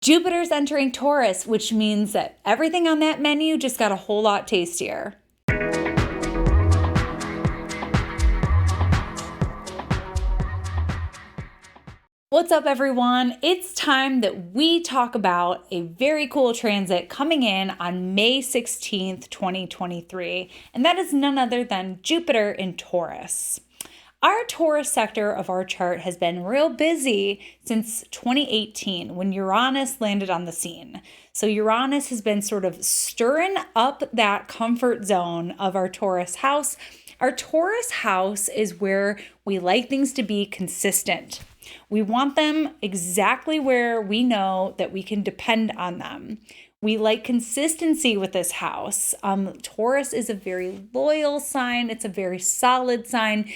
Jupiter's entering Taurus, which means that everything on that menu just got a whole lot tastier. What's up, everyone? It's time that we talk about a very cool transit coming in on May 16th, 2023, and that is none other than Jupiter in Taurus. Our Taurus sector of our chart has been real busy since 2018 when Uranus landed on the scene. So Uranus has been sort of stirring up that comfort zone of our Taurus house. Our Taurus house is where we like things to be consistent. We want them exactly where we know that we can depend on them. We like consistency with this house. Taurus is a very loyal sign. It's a very solid sign.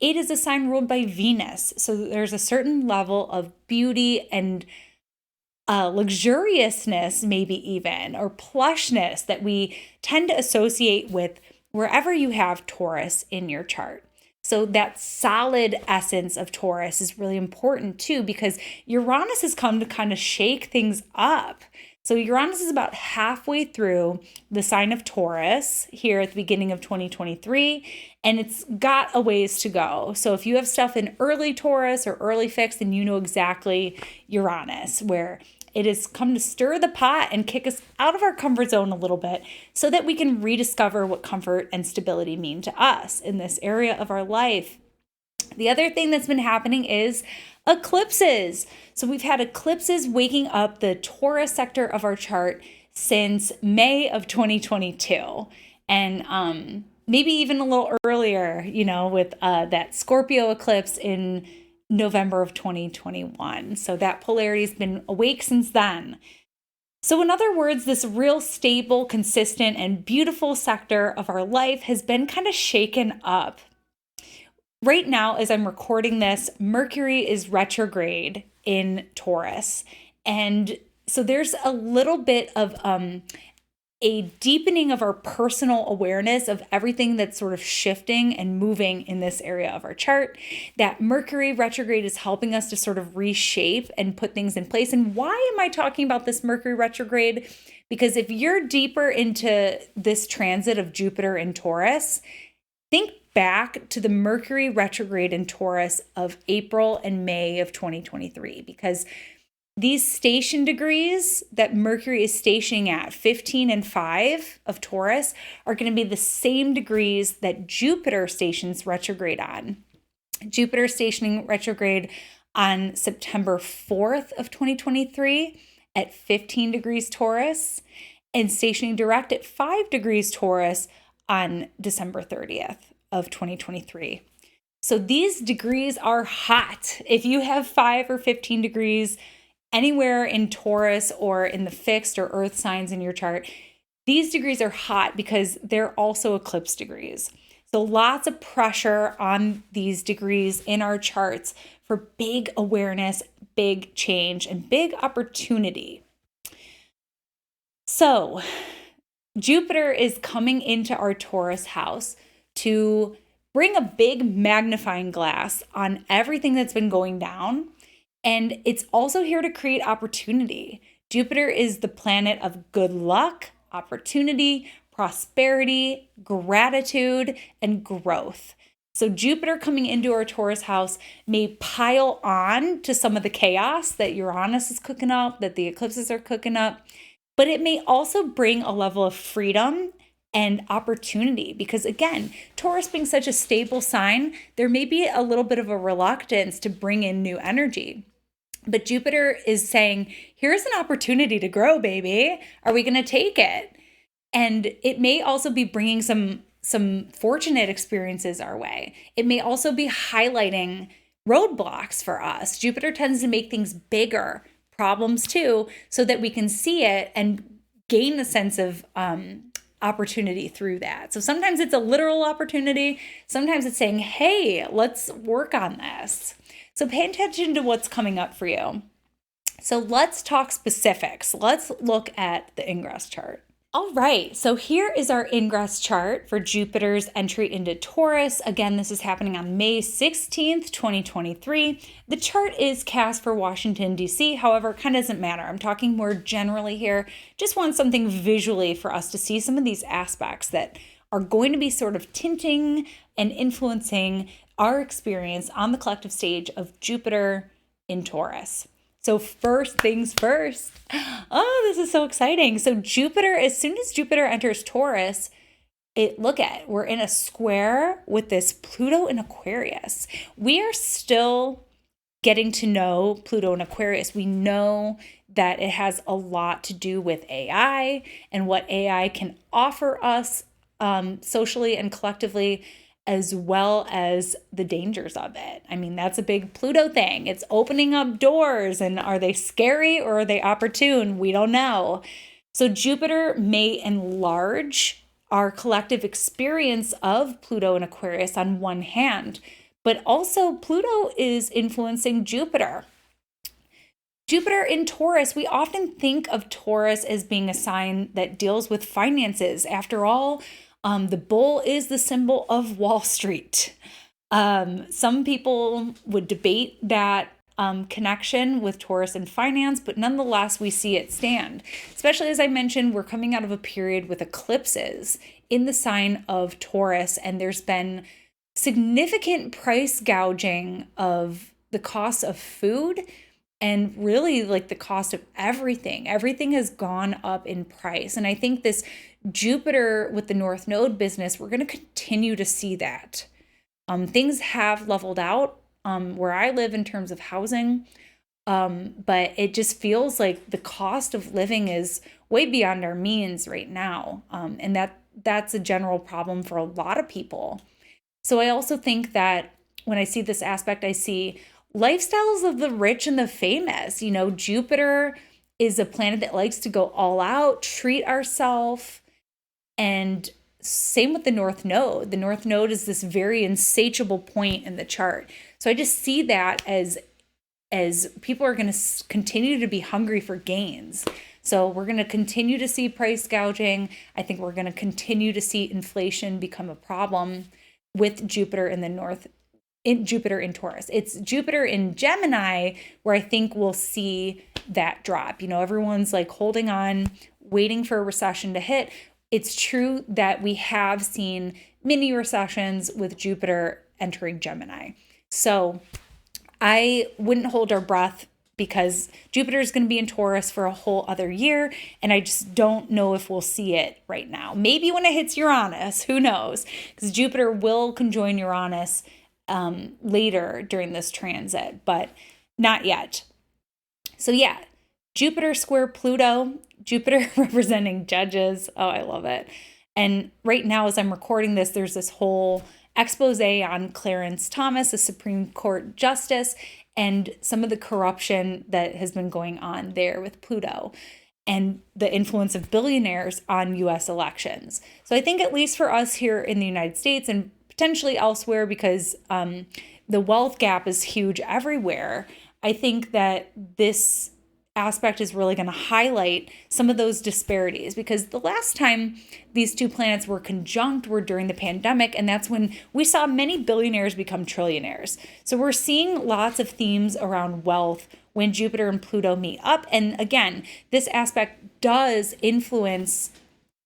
It is a sign ruled by Venus. So there's a certain level of beauty and luxuriousness, maybe even, or plushness that we tend to associate with wherever you have Taurus in your chart. So that solid essence of Taurus is really important too, because Uranus has come to kind of shake things up. So Uranus is about halfway through the sign of Taurus here at the beginning of 2023, and it's got a ways to go. So if you have stuff in early Taurus or early fixed, then you know exactly Uranus, where it has come to stir the pot and kick us out of our comfort zone a little bit so that we can rediscover what comfort and stability mean to us in this area of our life. The other thing that's been happening is eclipses. So we've had eclipses waking up the Taurus sector of our chart since May of 2022. And maybe even a little earlier, with that Scorpio eclipse in November of 2021. So that polarity has been awake since then. So in other words, this real stable, consistent, and beautiful sector of our life has been kind of shaken up. Right now, as I'm recording this, Mercury is retrograde in Taurus. And so there's a little bit of a deepening of our personal awareness of everything that's sort of shifting and moving in this area of our chart. That Mercury retrograde is helping us to sort of reshape and put things in place. And why am I talking about this Mercury retrograde? Because if you're deeper into this transit of Jupiter in Taurus, think back to the Mercury retrograde in Taurus of April and May of 2023, because these station degrees that Mercury is stationing at, 15 and 5 of Taurus, are going to be the same degrees that Jupiter stations retrograde on. Jupiter stationing retrograde on September 4th of 2023 at 15 degrees Taurus, and stationing direct at 5 degrees Taurus on December 30th of 2023. So these degrees are hot. If you have 5 or 15 degrees anywhere in Taurus or in the fixed or earth signs in your chart, these degrees are hot because they're also eclipse degrees. So lots of pressure on these degrees in our charts for big awareness, big change, and big opportunity. So Jupiter is coming into our Taurus house to bring a big magnifying glass on everything that's been going down. And it's also here to create opportunity. Jupiter is the planet of good luck, opportunity, prosperity, gratitude, and growth. So Jupiter coming into our Taurus house may pile on to some of the chaos that Uranus is cooking up, that the eclipses are cooking up, but it may also bring a level of freedom and opportunity, because again, Taurus being such a stable sign, there may be a little bit of a reluctance to bring in new energy. But Jupiter is saying, here's an opportunity to grow, baby. Are we going to take it? And it may also be bringing some fortunate experiences our way. It may also be highlighting roadblocks for us. Jupiter tends to make things bigger, problems too, so that we can see it and gain a sense of opportunity through that. So sometimes it's a literal opportunity. Sometimes it's saying, hey, let's work on this. So pay attention to what's coming up for you. So let's talk specifics. Let's look at the ingress chart. All right, so here is our ingress chart for Jupiter's entry into Taurus. Again, this is happening on May 16th, 2023. The chart is cast for Washington, D.C. However, it kind of doesn't matter. I'm talking more generally here. Just want something visually for us to see some of these aspects that are going to be sort of tinting and influencing our experience on the collective stage of Jupiter in Taurus. So first things first. Oh, this is so exciting. So Jupiter, as soon as Jupiter enters Taurus, we're in a square with this Pluto in Aquarius. We are still getting to know Pluto in Aquarius. We know that it has a lot to do with AI and what AI can offer us socially and collectively, as well as the dangers of it. I mean, that's a big Pluto thing. It's opening up doors, and are they scary or are they opportune? We don't know. So Jupiter may enlarge our collective experience of Pluto in Aquarius on one hand, but also Pluto is influencing Jupiter. Jupiter in Taurus, we often think of Taurus as being a sign that deals with finances. After all, the bull is the symbol of Wall Street. Some people would debate that connection with Taurus and finance, but nonetheless, we see it stand. Especially as I mentioned, we're coming out of a period with eclipses in the sign of Taurus, and there's been significant price gouging of the cost of food and really like the cost of everything. Everything has gone up in price. And I think this Jupiter with the North Node business, we're going to continue to see that. Things have leveled out where I live in terms of housing, but it just feels like the cost of living is way beyond our means right now. And that's a general problem for a lot of people. So I also think that when I see this aspect, I see lifestyles of the rich and the famous. You know, Jupiter is a planet that likes to go all out, treat ourselves. And same with the North Node. The North Node is this very insatiable point in the chart. So I just see that as people are going to continue to be hungry for gains. So we're going to continue to see price gouging. I think we're going to continue to see inflation become a problem with Jupiter in Jupiter in Taurus. It's Jupiter in Gemini where I think we'll see that drop. You know, everyone's like holding on, waiting for a recession to hit. It's true that we have seen mini recessions with Jupiter entering Gemini. So I wouldn't hold our breath because Jupiter is going to be in Taurus for a whole other year, and I just don't know if we'll see it right now. Maybe when it hits Uranus, who knows? Because Jupiter will conjoin Uranus later during this transit, but not yet. So yeah, Jupiter square Pluto, Jupiter representing judges. Oh, I love it. And right now, as I'm recording this, there's this whole expose on Clarence Thomas, a Supreme Court justice, and some of the corruption that has been going on there with Pluto and the influence of billionaires on US elections. So I think at least for us here in the United States and potentially elsewhere, because the wealth gap is huge everywhere, I think that this aspect is really going to highlight some of those disparities, because the last time these two planets were conjunct were during the pandemic, and that's when we saw many billionaires become trillionaires. So we're seeing lots of themes around wealth when Jupiter and Pluto meet up. And again, this aspect does influence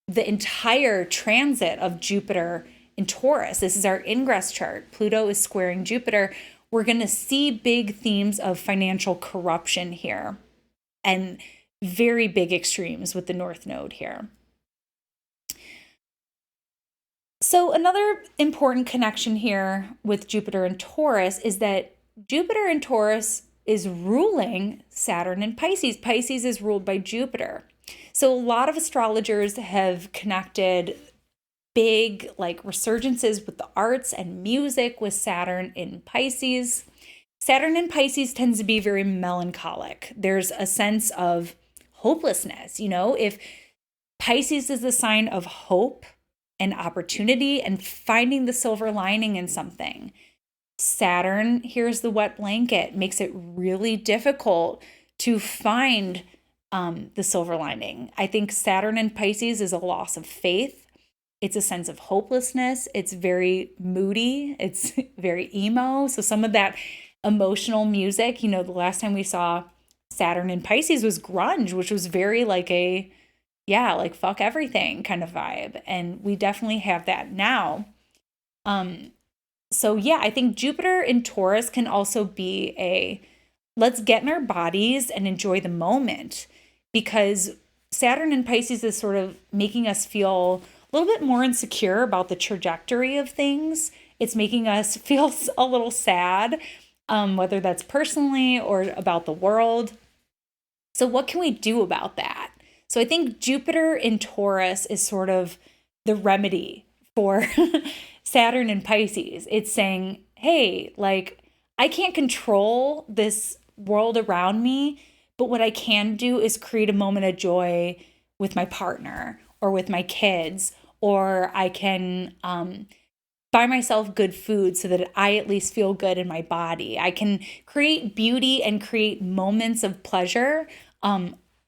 the entire transit of Jupiter in Taurus. This is our ingress chart. Pluto is squaring Jupiter. We're going to see big themes of financial corruption here and very big extremes with the North Node here. So another important connection here with Jupiter and Taurus is that Jupiter in Taurus is ruling Saturn in Pisces. Pisces is ruled by Jupiter. So a lot of astrologers have connected big like resurgences with the arts and music with Saturn in Pisces. Saturn in Pisces tends to be very melancholic. There's a sense of hopelessness. You know, if Pisces is the sign of hope and opportunity and finding the silver lining in something, Saturn, here's the wet blanket, makes it really difficult to find the silver lining. I think Saturn in Pisces is a loss of faith. It's a sense of hopelessness. It's very moody. It's very emo. So some of that emotional music, the last time we saw Saturn in Pisces was grunge, which was very like like fuck everything kind of vibe. And we definitely have that now. So yeah, I think Jupiter in Taurus can also be let's get in our bodies and enjoy the moment, because Saturn in Pisces is sort of making us feel a little bit more insecure about the trajectory of things. It's making us feel a little sad, whether that's personally or about the world. So what can we do about that? So I think Jupiter in Taurus is sort of the remedy for Saturn in Pisces. It's saying, hey, like, I can't control this world around me, but what I can do is create a moment of joy with my partner or with my kids, or I can buy myself good food so that I at least feel good in my body. I can create beauty and create moments of pleasure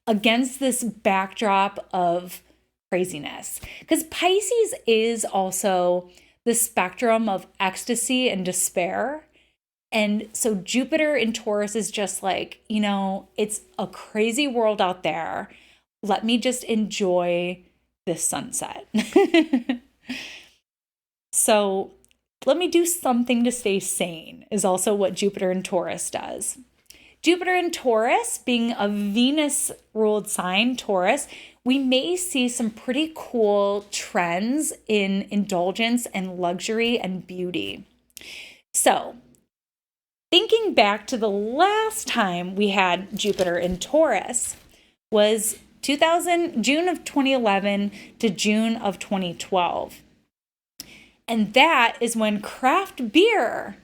against this backdrop of craziness. Because Pisces is also the spectrum of ecstasy and despair. And so Jupiter in Taurus is just like, it's a crazy world out there. Let me just enjoy this sunset. So let me do something to stay sane is also what Jupiter in Taurus does. Jupiter in Taurus, being a Venus-ruled sign, Taurus, we may see some pretty cool trends in indulgence and luxury and beauty. So thinking back to the last time we had Jupiter in Taurus was June of 2011 to June of 2012. And that is when craft beer,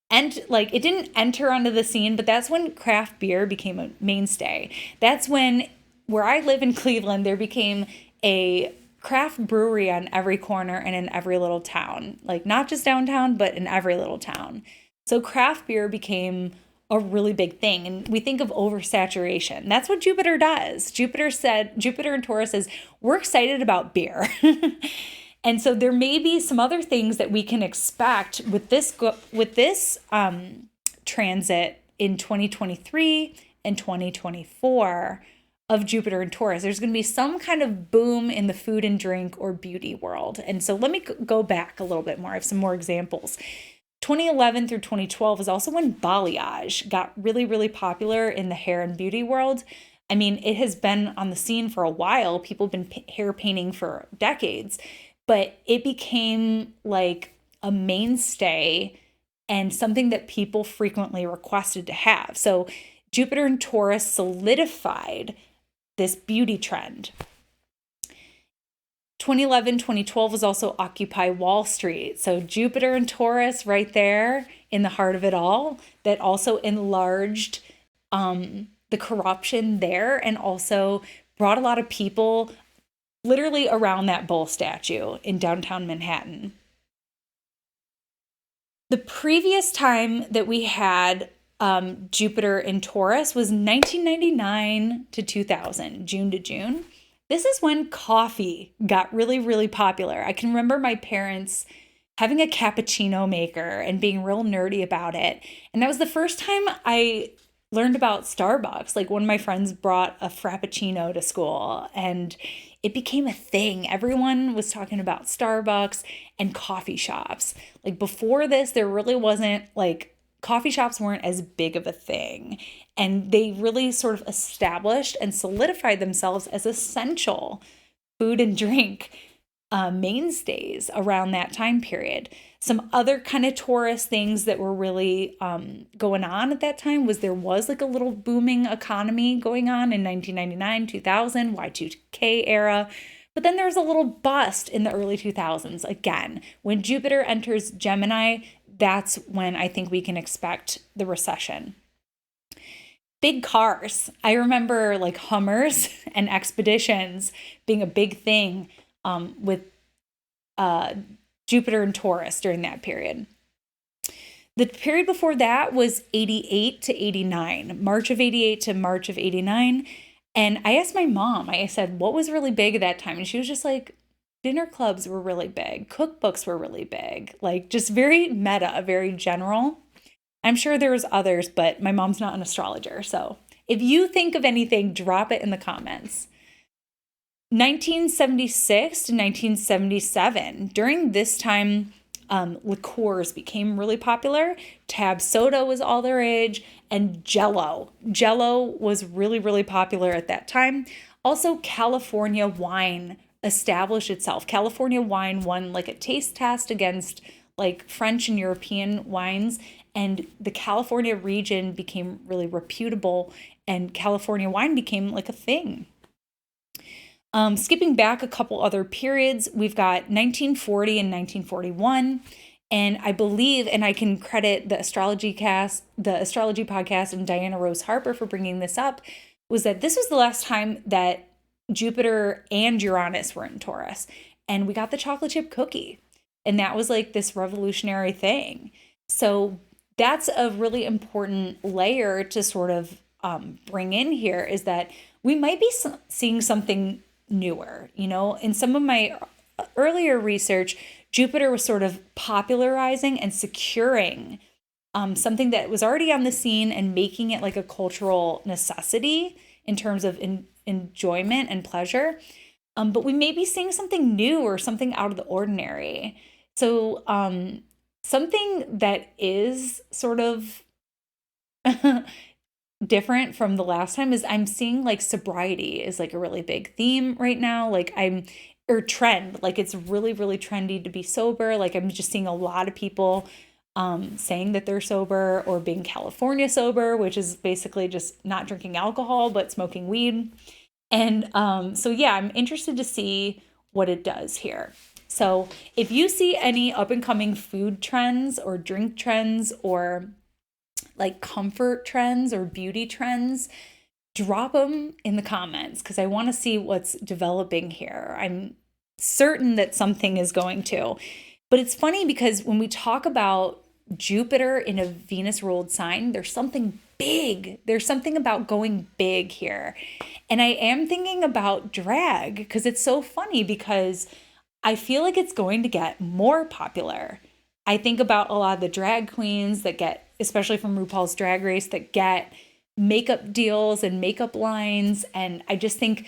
and it didn't enter onto the scene, but that's when craft beer became a mainstay. That's when, where I live in Cleveland, there became a craft brewery on every corner and in every little town, not just downtown, but in every little town. So craft beer became a really big thing. And we think of oversaturation. That's what Jupiter does. Jupiter in Taurus says, we're excited about beer. And so there may be some other things that we can expect with this transit in 2023 and 2024 of Jupiter and Taurus. There's going to be some kind of boom in the food and drink or beauty world. And so let me go back a little bit more. I have some more examples. 2011 through 2012 is also when balayage got really, really popular in the hair and beauty world. I mean, it has been on the scene for a while. People have been hair painting for decades. But it became like a mainstay and something that people frequently requested to have. So Jupiter in Taurus solidified this beauty trend. 2011, 2012 was also Occupy Wall Street. So Jupiter in Taurus right there in the heart of it all, that also enlarged the corruption there and also brought a lot of people literally around that bull statue in downtown Manhattan. The previous time that we had Jupiter in Taurus was 1999 to 2000, June to June. This is when coffee got really, really popular. I can remember my parents having a cappuccino maker and being real nerdy about it. And that was the first time I learned about Starbucks. One of my friends brought a Frappuccino to school and it became a thing. Everyone was talking about Starbucks and coffee shops. Before this, there really wasn't coffee shops weren't as big of a thing. And they really sort of established and solidified themselves as essential food and drink mainstays around that time period. Some other kind of Taurus things that were really going on at that time was there was a little booming economy going on in 1999, 2000, Y2K era. But then there's a little bust in the early 2000s. Again, when Jupiter enters Gemini, that's when I think we can expect the recession. Big cars. I remember Hummers and Expeditions being a big thing with Jupiter and Taurus during that period. The period before that was 88 to 89, March of 88 to March of 89. And I asked my mom, I said, what was really big at that time? And she was just like, dinner clubs were really big, cookbooks were really big, like just very meta, very general. I'm sure there was others, but my mom's not an astrologer. So if you think of anything, drop it in the comments. 1976 to 1977, during this time, liqueurs became really popular. Tab soda was all the rage, and Jello. Jello was really, really popular at that time. Also, California wine established itself. California wine won like a taste test against like French and European wines, and the California region became really reputable, and California wine became like a thing. Skipping back a couple other periods, we've got 1940 and 1941. And I believe, and I can credit the astrology podcast, and Diana Rose Harper for bringing this up, was that this was the last time that Jupiter and Uranus were in Taurus. And we got the chocolate chip cookie. And that was like this revolutionary thing. So that's a really important layer to sort of bring in here, is that we might be seeing something newer. In some of my earlier research, Jupiter was sort of popularizing and securing something that was already on the scene and making it like a cultural necessity in terms of enjoyment and pleasure. But we may be seeing something new or something out of the ordinary. So something that is sort of different from the last time is I'm seeing like sobriety is like a really big theme right now. Or trend, like it's really, really trendy to be sober. Like I'm just seeing a lot of people saying that they're sober or being California sober, which is basically just not drinking alcohol, but smoking weed. And so, yeah, I'm interested to see what it does here. So if you see any up and coming food trends or drink trends or like comfort trends or beauty trends, drop them in the comments because I want to see what's developing here. I'm certain that something is going to. But it's funny because when we talk about Jupiter in a Venus ruled sign, there's something big. There's something about going big here. And I am thinking about drag because it's so funny because I feel like it's going to get more popular. I think about a lot of the drag queens that get, especially from RuPaul's Drag Race, that get makeup deals and makeup lines. And I just think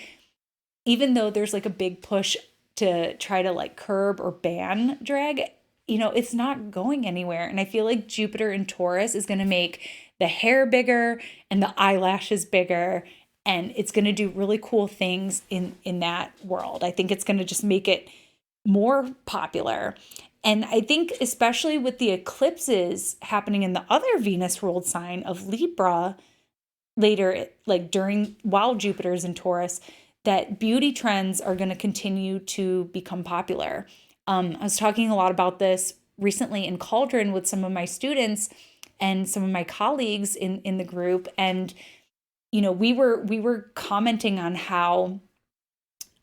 even though there's like a big push to try to like curb or ban drag, it's not going anywhere. And I feel like Jupiter in Taurus is going to make the hair bigger and the eyelashes bigger. And it's going to do really cool things in that world. I think it's going to just make it more popular. And I think especially with the eclipses happening in the other Venus ruled sign of Libra later, like while Jupiter's in Taurus, that beauty trends are going to continue to become popular. I was talking a lot about this recently in Cauldron with some of my students and some of my colleagues in the group. And, we were commenting on how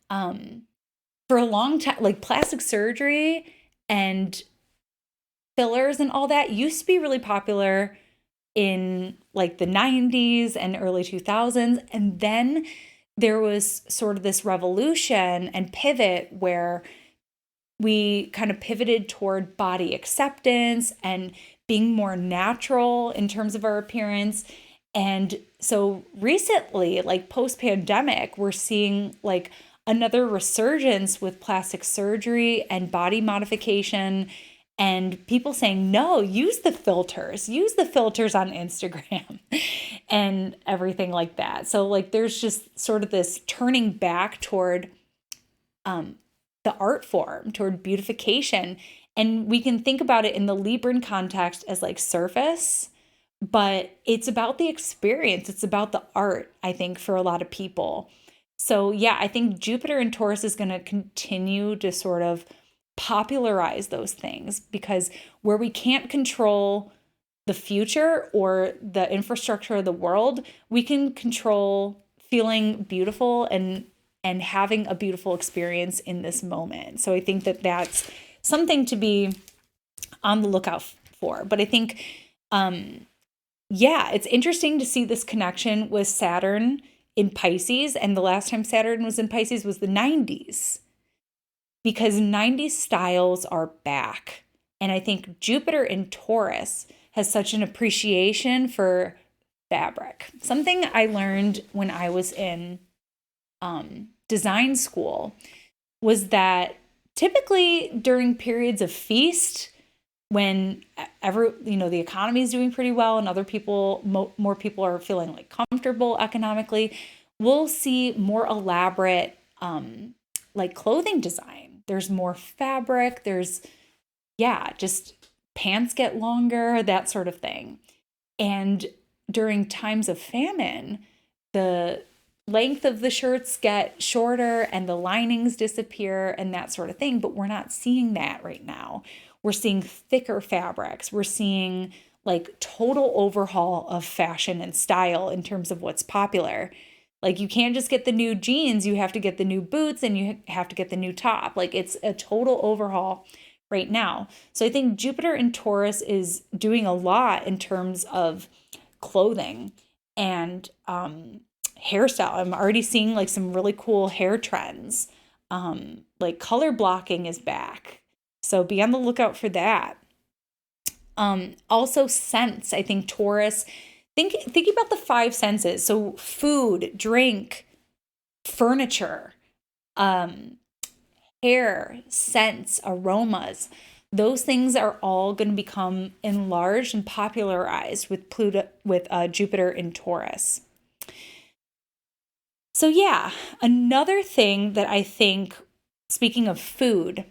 for a long time, like plastic surgery and fillers and all that used to be really popular in like the 90s and early 2000s. And then there was sort of this revolution and pivot where we kind of pivoted toward body acceptance and being more natural in terms of our appearance. And so recently, like post-pandemic, we're seeing like another resurgence with plastic surgery and body modification and people saying, no, use the filters on Instagram and everything like that. So like there's just sort of this turning back toward the art form, toward beautification. And we can think about it in the Libran context as like surface, but it's about the experience. It's about the art, I think, for a lot of people. So yeah, I think Jupiter in Taurus is going to continue to sort of popularize those things because where we can't control the future or the infrastructure of the world, we can control feeling beautiful and having a beautiful experience in this moment. So I think that that's something to be on the lookout for. But I think, it's interesting to see this connection with Saturn in Pisces, and the last time Saturn was in Pisces was the 90s, because 90s styles are back. And I think Jupiter in Taurus has such an appreciation for fabric. Something I learned when I was in design school was that typically during periods of feast, when the economy is doing pretty well and other people, more people are feeling like comfortable economically, we'll see more elaborate like clothing design. There's more fabric. There's, just pants get longer, that sort of thing. And during times of famine, the length of the shirts get shorter and the linings disappear and that sort of thing. But we're not seeing that right now. We're seeing thicker fabrics. We're seeing like total overhaul of fashion and style in terms of what's popular. Like you can't just get the new jeans, you have to get the new boots and you have to get the new top. Like it's a total overhaul right now. So I think Jupiter in Taurus is doing a lot in terms of clothing and hairstyle. I'm already seeing like some really cool hair trends. Like color blocking is back. So be on the lookout for that. Also scents. I think Taurus, thinking about the five senses. So food, drink, furniture, hair, scents, aromas. Those things are all going to become enlarged and popularized with Jupiter in Taurus. So another thing that I think, speaking of food,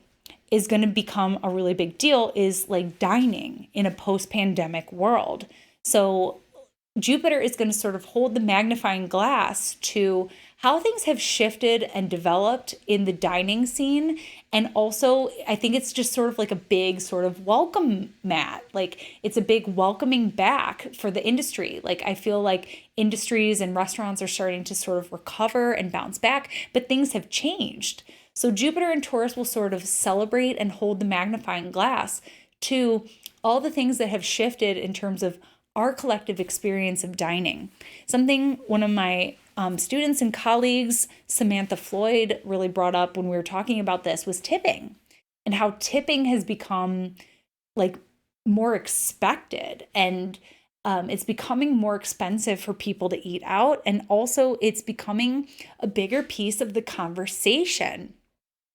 is going to become a really big deal is like dining in a post-pandemic world. So Jupiter is going to sort of hold the magnifying glass to how things have shifted and developed in the dining scene. And also, I think it's just sort of like a big sort of welcome mat. Like it's a big welcoming back for the industry. Like I feel like industries and restaurants are starting to sort of recover and bounce back, but things have changed. So Jupiter and Taurus will sort of celebrate and hold the magnifying glass to all the things that have shifted in terms of our collective experience of dining. Something one of my students and colleagues, Samantha Floyd, really brought up when we were talking about this was tipping, and how tipping has become like more expected, and it's becoming more expensive for people to eat out, and also it's becoming a bigger piece of the conversation.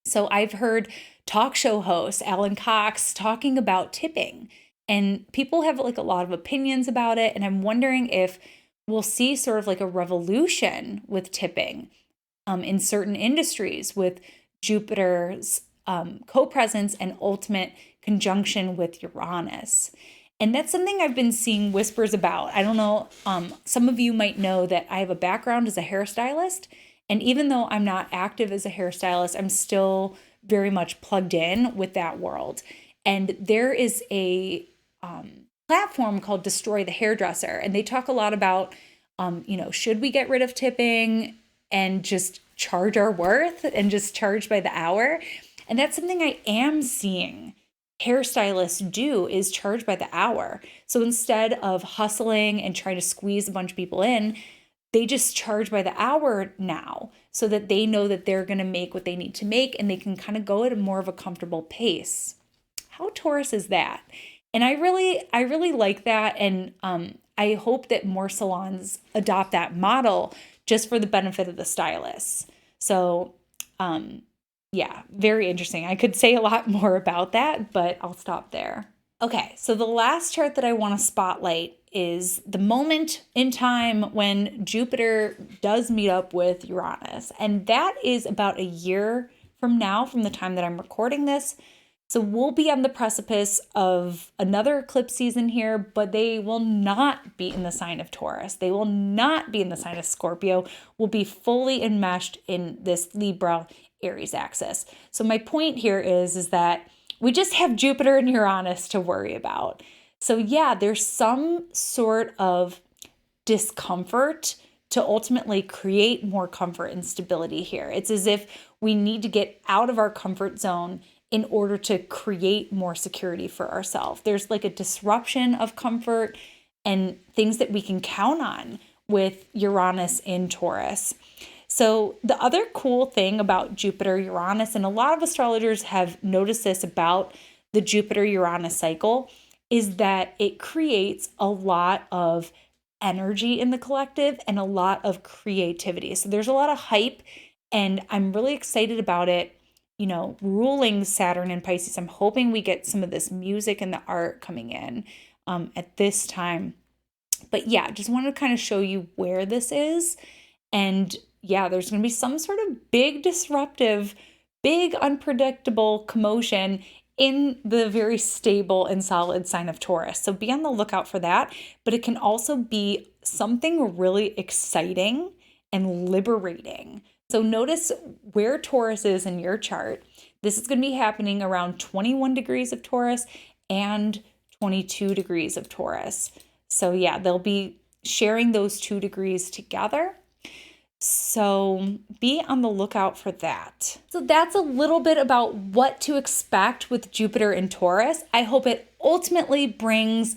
So I've heard talk show host Alan Cox talking about tipping, and people have like a lot of opinions about it. And I'm wondering if we'll see sort of like a revolution with tipping in certain industries with Jupiter's co-presence and ultimate conjunction with Uranus. And that's something I've been seeing whispers about. I don't know, some of you might know that I have a background as a hairstylist. And even though I'm not active as a hairstylist, I'm still very much plugged in with that world. And there is a platform called Destroy the Hairdresser. And they talk a lot about, should we get rid of tipping and just charge our worth and just charge by the hour? And that's something I am seeing hairstylists do, is charge by the hour. So instead of hustling and trying to squeeze a bunch of people in, they just charge by the hour now, so that they know that they're going to make what they need to make and they can kind of go at a more of a comfortable pace. How Taurus is that? And I really like that. And I hope that more salons adopt that model just for the benefit of the stylists. So very interesting. I could say a lot more about that, but I'll stop there. Okay, so the last chart that I want to spotlight is the moment in time when Jupiter does meet up with Uranus. And that is about a year from now, from the time that I'm recording this. So we'll be on the precipice of another eclipse season here, but they will not be in the sign of Taurus. They will not be in the sign of Scorpio. We'll be fully enmeshed in this Libra Aries axis. So my point here is that we just have Jupiter and Uranus to worry about. So there's some sort of discomfort to ultimately create more comfort and stability here. It's as if we need to get out of our comfort zone in order to create more security for ourselves. There's like a disruption of comfort and things that we can count on with Uranus in Taurus. So the other cool thing about Jupiter Uranus, and a lot of astrologers have noticed this about the Jupiter Uranus cycle, is that it creates a lot of energy in the collective and a lot of creativity. So there's a lot of hype, and I'm really excited about it, ruling Saturn and Pisces. I'm hoping we get some of this music and the art coming in at this time. But yeah, just wanted to kind of show you where this is. And yeah, there's going to be some sort of big disruptive, big unpredictable commotion in the very stable and solid sign of Taurus. So be on the lookout for that. But it can also be something really exciting and liberating. So notice where Taurus is in your chart. This is going to be happening around 21 degrees of Taurus and 22 degrees of Taurus. So yeah, they'll be sharing those 2 degrees together. So be on the lookout for that. So that's a little bit about what to expect with Jupiter in Taurus. I hope it ultimately brings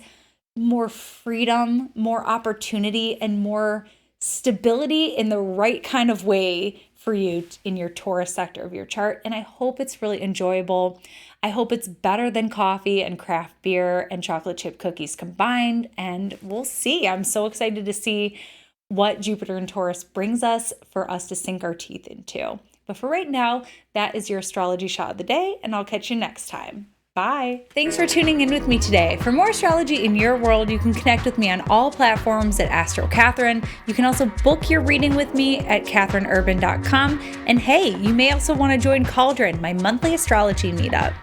more freedom, more opportunity, and more stability in the right kind of way for you in your Taurus sector of your chart. And I hope it's really enjoyable. I hope it's better than coffee and craft beer and chocolate chip cookies combined. And we'll see. I'm so excited to see what Jupiter and Taurus brings us for us to sink our teeth into. But for right now, that is your astrology shot of the day, and I'll catch you next time. Bye. Thanks for tuning in with me today. For more astrology in your world, you can connect with me on all platforms at Astro Catherine. You can also book your reading with me at catherineurban.com. And hey, you may also want to join Cauldron, my monthly astrology meetup.